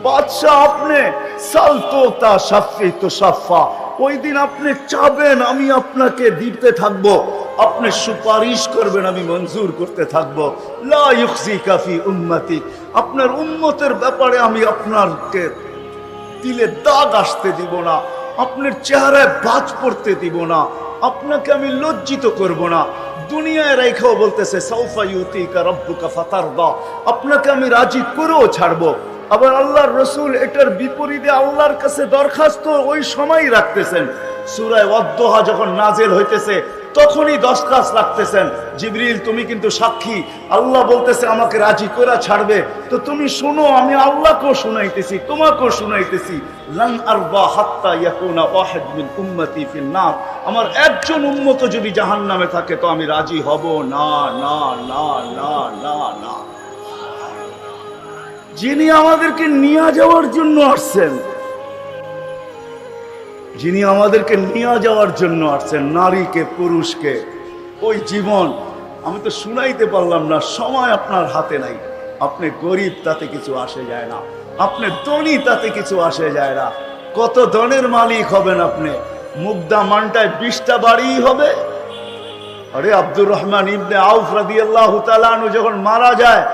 বাদশা আপনি। সালতো তা শাফি তো শাফা। ওই দিন আপনি চাবেন, আমি আপনাকে দিতে থাকবো, আপনি সুপারিশ করবেন, আমি মঞ্জুর করতে থাকবো। লা ইউখজিকা ফি উম্মতি, আপনার উম্মতের ব্যাপারে আমি আপনাকে দিলে দাগ আসতে দিব না, আপনার চেহারায় বাজ পড়তে দিব না, আপনাকে আমি লজ্জিত করব না। দুনিয়ায় রেখাও বলতেছে সাউফা ইউতিকা রাব্বুকা ফাতারদা, আপনাকে আমি রাজি করেও ছাড়বো। আবার আল্লাহর রাসূল এটার বিপরীতে আল্লাহর কাছে দরখাস্ত ওই সময়ই রাখতেছেন। সূরা ওয়াদ-দুহা যখন নাজিল হইতেছে তখনই দরখাস্ত রাখতেছেন, জিবরিল তুমি কিন্তু সাক্ষী, আল্লাহ বলতেছে আমাকে রাজি করে ছাড়বে, তো তুমি শোনো, আমি আল্লাহকেও শুনাইতেছি, তোমাকেও শুনাইতেছি। লান আরবা হাত্তা ইয়াকুনা ওয়াহিদ মিন উম্মতি ফিন নার, আমার একজন উম্মত যদি জাহান্নামে থাকে তো আমি রাজি হব না, না, না, না, না, না। যিনি আমাদেরকে নিয়ে যাওয়ার জন্য আসছেন, যিনি আমাদেরকে নিয়ে যাওয়ার জন্য আসছেন, নারীকে, পুরুষকে, ওই জীবন আমি তো শুনাইতে পারলাম না, সময় আপনার হাতে নাই। আপনি গরিব তাতে কিছু আসে যায় না, আপনি ধনী তাতে কিছু আসে যায় না। কত ধনের মালিক হবেন আপনি, মুগদা মানটায় 20টা বাড়ি হবে। আরে আব্দুর রহমান ইবনে আউফ রাদিয়াল্লাহু তাআলা আনহু যখন মারা যায়,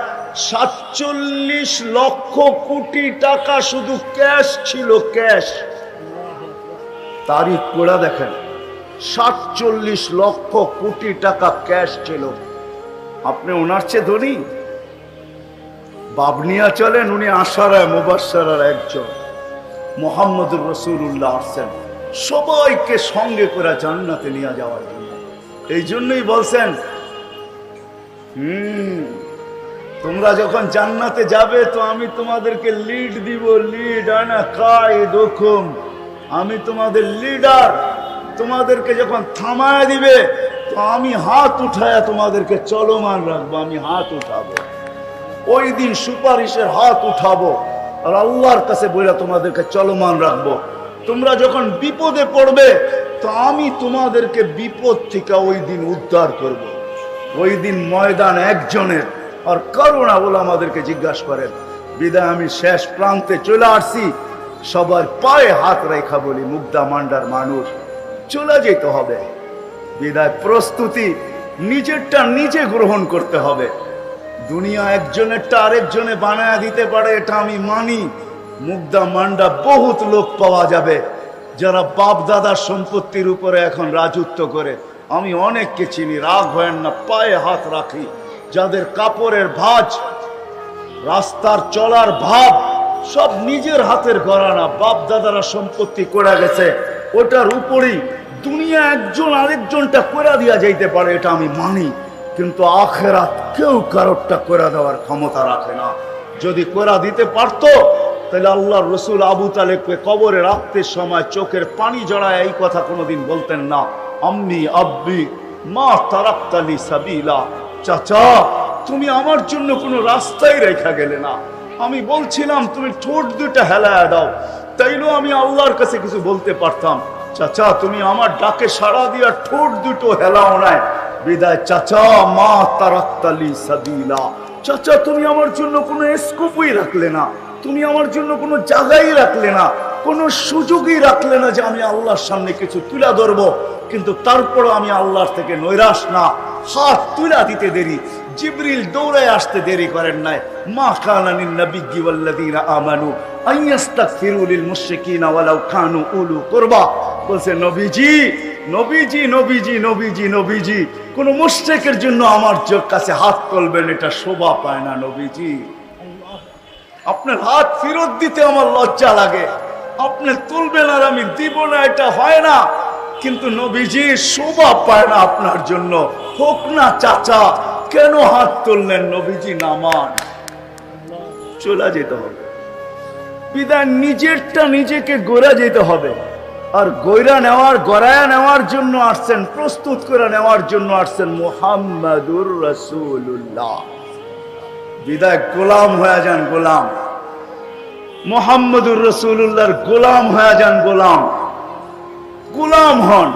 47 লক্ষ কোটি টাকা শুধু ক্যাশ ছিল, ক্যাশ। তারিখ পড়া দেখেন, 47 লক্ষ কোটি টাকা ক্যাশ ছিল। আপনি ওনার চেয়ে ধনী? বাবনিয়া চলেন, উনি আশারায় মুবাশশারার একজন। মুহাম্মদুর রাসূলুল্লাহ আসছেন সবাইকে সঙ্গে করে জান্নাতে নিয়ে যাওয়ার জন্য। এই জন্যই বলছেন, তোমরা যখন জান্নাতে যাবে তো আমি তোমাদেরকে লিড দিব, লিড আনা কায়েদুকুম, আমি তোমাদের লিডার। তোমাদেরকে যখন থামায় দিবে তো আমি হাত উঠায়া তোমাদেরকে চলমান রাখবো, আমি হাত উঠাবো। ওই দিন সুপারিশের হাত উঠাবো আর আল্লাহর কাছে বইলা তোমাদেরকে চলমান রাখবো। তোমরা যখন বিপদে পড়বে তো আমি তোমাদেরকে বিপদ থেকে ওই দিন উদ্ধার করব। ওই দিন ময়দান একজনের, আর করোনা বলে আমাদেরকে জিজ্ঞাসা করেন। বিদায় আমি শেষ প্রান্তে চলে আসছি, সবার পায়ে হাত রেখা বলি, মুগ্ধা মান্ডার মানুষ চলে যেতে হবে। বিদায় প্রস্তুতি নিজেরটা নিজে গ্রহণ করতে হবে। দুনিয়া একজনেরটা আরেকজনে বানায় দিতে পারে, এটা আমি মানি। মুগ্ধা মান্ডা বহুত লোক পাওয়া যাবে যারা বাপ দাদার সম্পত্তির উপরে এখন রাজত্ব করে। আমি অনেককে চিনি, রাগ হয় না, পায়ে হাত রাখি। যাদের কাপড়ের ভাঁজ, রাস্তার চলার ভাব সব নিজের হাতের গড়ানা, বাপ দাদারা সম্পত্তি করে গেছে, ওটার উপরই দুনিয়া একজন আরেকজনটা করে দিয়া যাইতে পারে, এটা আমি মানি। কিন্তু আখেরাত কেউ কারোরটা করে দেওয়ার ক্ষমতা রাখে না। যদি করে দিতে পারতো তাহলে আল্লাহর রসুল আবু তালেবকে কবরে রাখতে সময় চোখের পানি জড়ায় এই কথা কোনোদিন বলতেন না, আম্মি আব্বি মা তারাক্তালি সাবিলা। চাচা, তুমি আমার জন্য কোনো রাস্তাই রেখা গেলে না। আমি বলছিলাম তুমি ঠোঁট দুটা হেলায় দাও, তাইলেও আমি আল্লাহর কাছে কিছু বলতে পারতাম। চাচা, তুমি আমার ডাকে সাড়া দিয়া ঠোঁট দুটো হেলাও নাই। বিদায় চাচা, মা তারাক্তালি সাবিলা। চাচা, তুমি আমার জন্য কোনো স্কোপই রাখলে না, তুমি আমার জন্য কোনো জায়গাই রাখলে না, কোনো সুযোগই রাখলে না যে আমি আল্লাহর সামনে কিছু তুলে ধরবো। কিন্তু তারপরও আমি আল্লাহর থেকে নৈরাশ না, হাত তুলা দিতে দেরি, জিবরিল দৌড়ায় আসতে দেরি করেন নাই। মা কানা লিন নাবিয়্যি ওয়াল্লাযীনা আমানু আইয়াস্তাগফিরু লিল মুশরিকিনা ওয়ালাউ কানু উলু কুরবা। বলছে নবীজি, নবীজি, নবীজি, নবীজি, নবীজি, কোন মুশরিকের জন্য আমার কাছে হাত তুলবেন, এটা শোভা পায় না নবীজি। আপনার হাত ফেরত দিতে আমার লজ্জা লাগে, আপনি তুলবেন আর আমি দিব না, এটা হয় না। কিন্তু নবীজি শোভা পায় না আপনার জন্য, হোক না চাচা, কেন হাত তুললেন? নবীজি নামান, চলে যেতে হবে। বিদায় নিজেরটা নিজেকে গড়া যেতে হবে। আর গড়ায়া নেওয়ার জন্য আসছেন, প্রস্তুত করে নেওয়ার জন্য আসছেন মুহাম্মাদুর রাসূলুল্লাহ। বিদায় গোলাম হয়ে যান, গোলাম মুহাম্মাদুর রাসূলুল্লাহর গোলাম হয়ে যান, গোলাম গোলাম হন।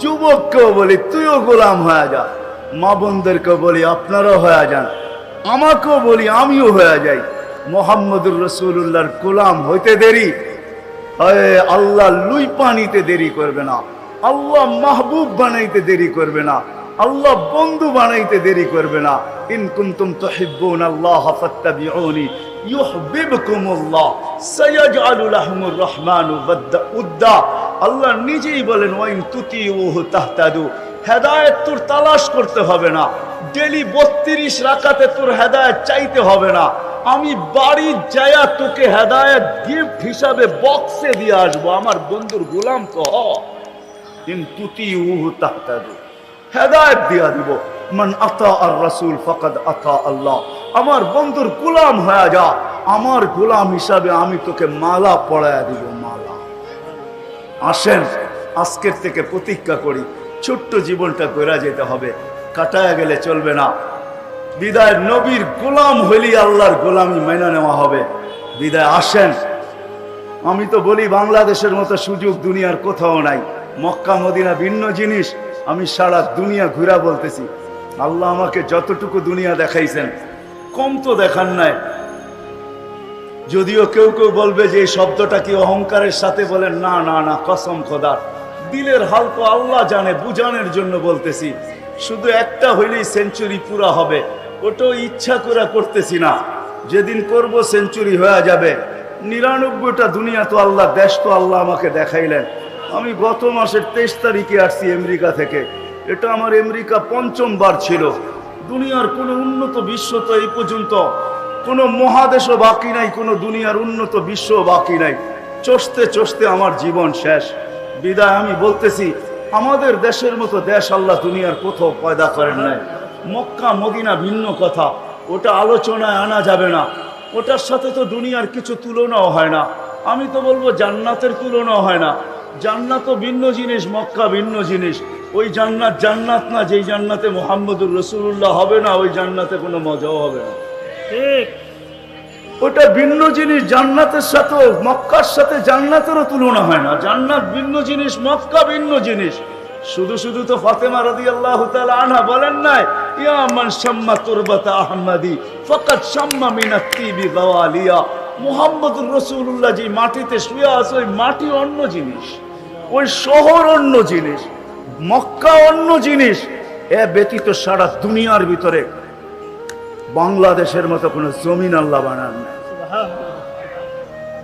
যুবককেও বলি তুইও গোলাম হয়ে যা, মা বোনদেরকেও বলি আপনারাও হয়ে যান, আমাকেও বলি আমিও হয়ে যাই। মুহাম্মাদুর রাসূলুল্লাহর গোলাম হইতে দেরি, আল্লাহ লুই পানিতে দেরি করবে না, আল্লাহ মাহবুব বানাইতে দেরি করবে না, আল্লাহ বন্ধু বানাইতে দেরি করবে না। ইন কুনতুম তুহিব্বুনাল্লাহ ফাত্তাবিউনি ইউহিব্বুকুমুল্লাহ সায়াজআলু লাহুমুর রহমানু ওয়াদ্দা। আল্লাহ নিজেই বলেন ওয়াইন তুতিউহু তাহতাদু। হেদায়েত তোর তালাশ করতে হবে না, ডেলি 32 রাকাতে তোর হেদায়েত চাইতে হবে না। আমি বাড়ি যায়া তোকে হেদায়েত গিফট হিসাবে বক্সে দিয়ে আসবো। আমার বন্ধুর গোলাম তো হ, ইন তুতিউহু তাহতাদু, হেদায়েত দিয়া দিব। মান আতা আর রাসূল ফাকাদ আতা আল্লাহ। আমার বন্ধুর গোলাম হয়ে যা, আমার গোলাম হিসাবে আমি তোকে মালা পরায়া দিব, মালা। আসেন আজকের থেকে প্রতিজ্ঞা করি, ছোট্ট জীবনটা গড়া যেতে হবে, কাটায়া গেলে চলবে না। বিদায় নবীর গোলাম হইলি আল্লাহর গোলামি মাইনা নেওয়া হবে। বিদায় আসেন। আমি তো বলি বাংলাদেশের মতো সুযোগ দুনিয়ার কোথাও নাই। মক্কা মদিনা ভিন্ন জিনিস, আমি সারা দুনিয়া ঘুরা বলতেছি। আল্লাহ আমাকে যতটুকু দুনিয়া দেখাইছেন কম তো দেখান নাই। যদিও কেউ কেউ বলবে যে এই শব্দটা কি অহংকারের সাথে বলেন, না না না, কসম খোদার, দিলের হাল তো আল্লাহ জানে, বুঝানোর জন্য বলতেছি। শুধু একটা হইলেই সেঞ্চুরি পুরা হবে, ওটাও ইচ্ছা করে করতেছি না। যেদিন করব সেঞ্চুরি হয়ে যাবে। 99টা দুনিয়া তো আল্লাহ, দেশ তো আল্লাহ আমাকে দেখাইলেন। আমি গত মাসের 23 তারিখে আসছি আমেরিকা থেকে। এটা আমার আমেরিকা 5ম বার ছিল। দুনিয়ার কোনো উন্নত বিশ্ব তো এই পর্যন্ত কোনো মহাদেশও বাকি নাই, কোনো দুনিয়ার উন্নত বিশ্ব বাকি নাই। চষতে চষতে আমার জীবন শেষ। বিদায় আমি বলতেছি, আমাদের দেশের মতো দেশ আল্লাহ দুনিয়ার কোথাও পয়দা করেন নাই। মক্কা মদিনা ভিন্ন কথা, ওটা আলোচনায় আনা যাবে না। ওটার সাথে তো দুনিয়ার কিছু তুলনাও হয় না। আমি তো বলবো জান্নাতের তুলনাও হয় না। জান্নাতও ভিন্ন জিনিস, মক্কা ভিন্ন জিনিস। ওই জান্নাত জান্নাত না, যেই জান্নাতে মুহাম্মদুর রাসূলুল্লাহ হবে না, ওই জান্নাতে কোনো মজাও হবে না। ঠিক, ওটা ভিন্ন জিনিস। জান্নাতের সাথে মক্কার সাথে জান্নাতেরও তুলনা হয় না। জান্নাত ভিন্ন জিনিস, মক্কা ভিন্ন জিনিস। শুধু শুধু তো ফাতেমা রাদিয়াল্লাহু তাআলা আনহা বলেন নাই ইয়া মান শাম্মা তুরবাতা আহমদি ফাকাদ শাম্মা মিনাত তিবি গাওয়ালিয়া। মুহাম্মদুর রাসূলুল্লাহ যে মাটিতে শুয়ে আছে ওই মাটি অন্য জিনিস, ওই শহর অন্য জিনিস, মক্কা অন্য জিনিস। এ ব্যতীত সারা দুনিয়ার ভিতরে বাংলাদেশের মতো কোনো জমিন আল্লাহ বানান নাই।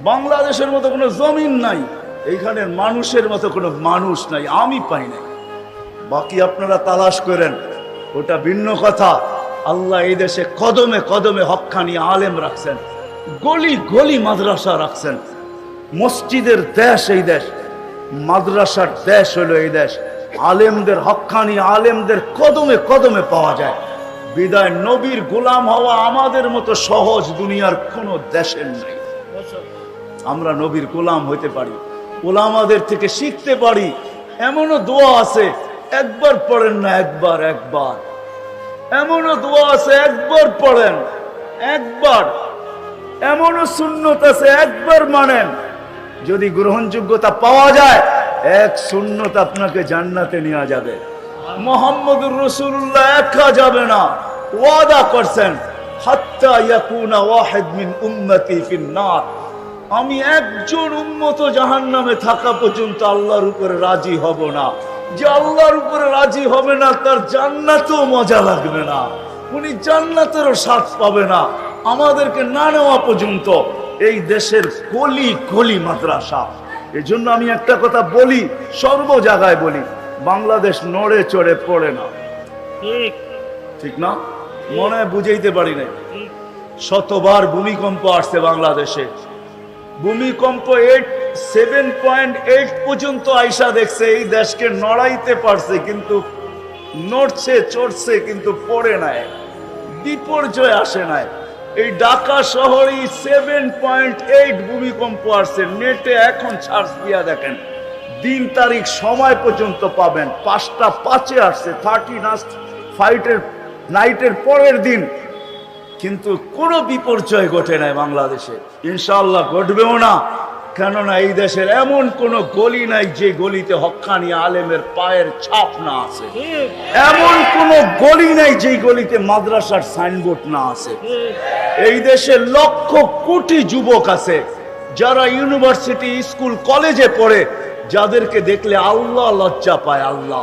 বাংলাদেশের মতো কোনো জমিন নাই, এইখানে মানুষের মতো কোনো মানুষ নাই, আমি পাই নাই। বাকি আপনারা তালাশ করেন, ওটা ভিন্ন কথা। আল্লাহ এই দেশে কদমে কদমে হক্কানি আলেম রাখছেন, গলি গলি মাদ্রাসা রাখছেন। মসজিদের দেশ এই দেশ, মাদ্রাসার দেশ হলো এই দেশ। আলেমদের হক্কানি আলেমদের কদমে কদমে পাওয়া যায়। বিদায় নবীর গোলাম হওয়া আমাদের মতো সহজ দুনিয়ার কোনো দেশের নাই। আমরা নবীর গোলাম হইতে পারি, ওলামাদের থেকে শিখতে পারি। এমনও দোয়া আছে একবার পড়েন না, একবার একবার। এমনও দোয়া আছে একবার পড়েন, একবার। এমনও সুন্নত আছে একবার মানেন, যদি গ্রহণযোগ্যতা পাওয়া যায় এক সুন্নত আপনাকে জান্নাতে নিয়ে যাবে। মুহাম্মদুর রাসূলুল্লাহ একা যাবে না, ওয়াদা করছেন হাত্তা ইয়াকুনা ওয়াহিদ মিন উম্মতি ফিন নার। আমি একজন উম্মত জাহান্নামে থাকা পর্যন্ত আল্লাহর উপরে রাজি হব না। যে আল্লাহর উপরে রাজি হবে না তার জান্নাতেও মজা লাগবে না, উনি জান্নাতেরও স্বাদ পাবে না আমাদেরকে না নেওয়া পর্যন্ত। এই দেশের গলি গলি মাদ্রাসা। এই জন্য আমি একটা কথা বলি, সর্ব জায়গায় বলি, বাংলাদেশ নড়ে চড়ে পড়ে না। ঠিক না? মনে বুঝাইতে পারি না। শতবার ভূমিকম্প আসছে বাংলাদেশে, ভূমিকম্প 7.8 পর্যন্ত আইসা দেখছে, এই দেশকে নড়াইতে পারছে, কিন্তু নড়ছে চড়ছে কিন্তু পড়ে নাই, বিপর্যয় আসে নাই। এই ঢাকা শহরে 7.8 ভূমিকম্প আসছে। নেটে এখন সার্চ দিয়া দেখেন, দিন তারিখ সময় পর্যন্ত পাবেন। 5টা 5-এ আসছে, 30 নাইটের পরের দিন, কিন্তু কোনো বিপর্যয় ঘটে নাই বাংলাদেশে। ইনশাআল্লাহ ঘটবেও না, কেননা এই দেশের এমন কোন গলি নাই যে গলিতে হক্কানি আলেমের পায়ের ছাপ না আছে। এমন কোন গলি নাই যে গলিতে মাদ্রাসার সাইনবোর্ড না আছে। এই দেশে লক্ষ কোটি যুবক আছে যারা ইউনিভার্সিটি, স্কুল, কলেজে পড়ে, যাদেরকে দেখলে আল্লাহ লজ্জা পায়। আল্লাহ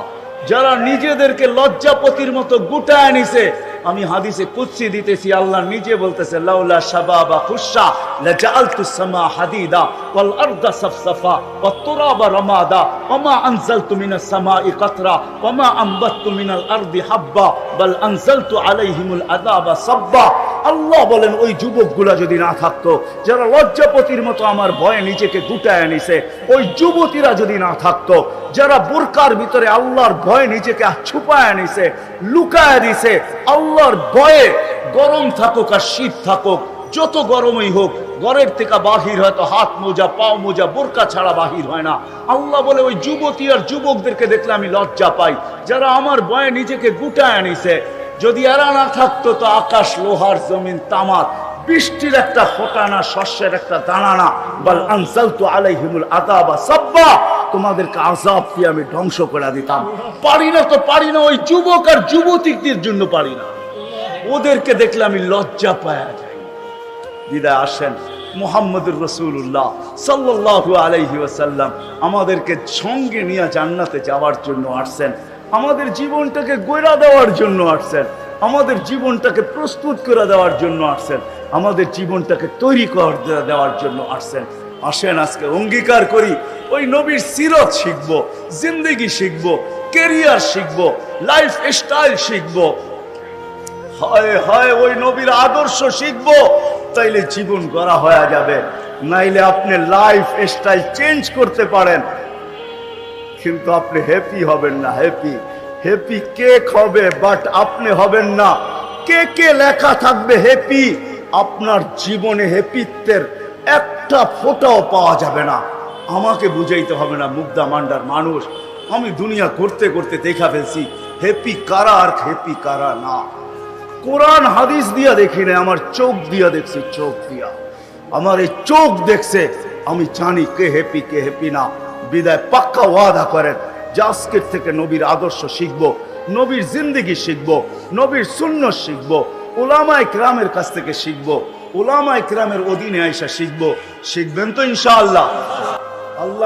যারা নিজেদেরকে লজ্জাপতির মতো গুটায় নিছে। আমি হাদিসে কুদসি দিতেছি, আল্লাহ নিজে বলতেছে, লাউলা শাবাবা খুশা লাজালতুস সামা হাদিদা ওয়াল আরদা সাফসাফা ওয়াত তুরাবা রামাদা ওমা আনজালতু মিনাস সামাই কাতরা ওমা আমবাততু মিনাল আরদি হাব্বা বাল আনজালতু আলাইহিমুল আযাবা সাব্বা। আল্লাহ বলেন, ওই যুবকগুলা যদি না থাকতো, যারা লজ্জাপতির মতো আমার ভয়ে নিজেকে গুটায় নিছে, ওই যুবতীরা যদি না থাকতো, যারা বোরকার ভিতরে আল্লাহর ভয়ে নিজেকে ছুপায় নিছে, লুকায় দিছে, আল্লাহর ভয়ে গরম থাকুক আর শীত থাকুক, যত গরমই হোক, ঘরের থেকে বাহির হয়তো হাত মোজা, পাও মোজা, বোরকা ছাড়া বাহির হয় না। আল্লাহ বলে, ওই যুবতী আর যুবকদেরকে দেখলে আমি লজ্জা পাই, যারা আমার ভয়ে নিজেকে গুটায় নিছে। যদি এরা না থাকতো তো আকাশ লোহার, জমিন তামার, বৃষ্টির একটা ফোঁটা না, শস্যের একটা দানা না। বাল আনজালতু আলাইহিমুল আযাবা সাব্বা, তোমাদেরকে আযাব দিয়ে আমি ধ্বংস করে দিতাম। পারি না তো পারি না, ওই যুবক আর যুবতীদের জন্য পারি না, ওদেরকে দেখলে আমি লজ্জা পাওয়া যাই। বিদায় আসেন মুহাম্মদুর রাসূলুল্লাহ সাল্লাল্লাহু আলাইহি ওয়াসাল্লাম আমাদেরকে সঙ্গে নিয়ে জান্নাতে যাওয়ার জন্য আসছেন, আমাদের জীবনটাকে গড়া দেওয়ার জন্য আসছেন, আমাদের জীবনটাকে প্রস্তুত করে দেওয়ার জন্য আসছেন, আমাদের জীবনটাকে তৈরি করে দেওয়ার জন্য আসছেন। আসেন আজকে অঙ্গীকার করি, ওই নবীর সিরত শিখবো, জিন্দেগি শিখবো, ক্যারিয়ার শিখবো, লাইফ স্টাইল শিখবো। হয় হয় ওই নবীর আদর্শ শিখবো, তাইলে জীবন গড়া হয়ে যাবে। নাইলে আপনি লাইফ স্টাইল চেঞ্জ করতে পারেন, কিন্তু আপনি হ্যাপি হবেন না। হ্যাপি কেক হবে, বাট আপনি হবেন না। কেকে লেখা থাকবে হ্যাপি, আপনার জীবনে হ্যাপিত্বের একটা ফোঁটাও পাওয়া যাবে না। আমাকে বুঝাইতে হবে না, মুগ্ধা মান্ডার মানুষ, আমি দুনিয়া করতে করতে দেখা ফেলছি হ্যাপি কারা আর হ্যাপি কারা না। কোরআন হাদিস দিয়া দেখি না, আমার চোখ দিয়া দেখছি, চোখ দিয়া আমার এই চোখ দেখছে, আমি জানি কে হ্যাপি না। বিদায় পাক্কা ওয়াদা করেন যে আজকের থেকে নবীর আদর্শ শিখবো, নবীর জিন্দেগি শিখবো, নবীর সুন্নাত শিখবো, উলামায়ে কেরামের কাছ থেকে শিখবো, উলামায়ে কেরামের অধীনে আইসা শিখবো। শিখবেন তো ইনশাআল্লাহ? আল্লাহ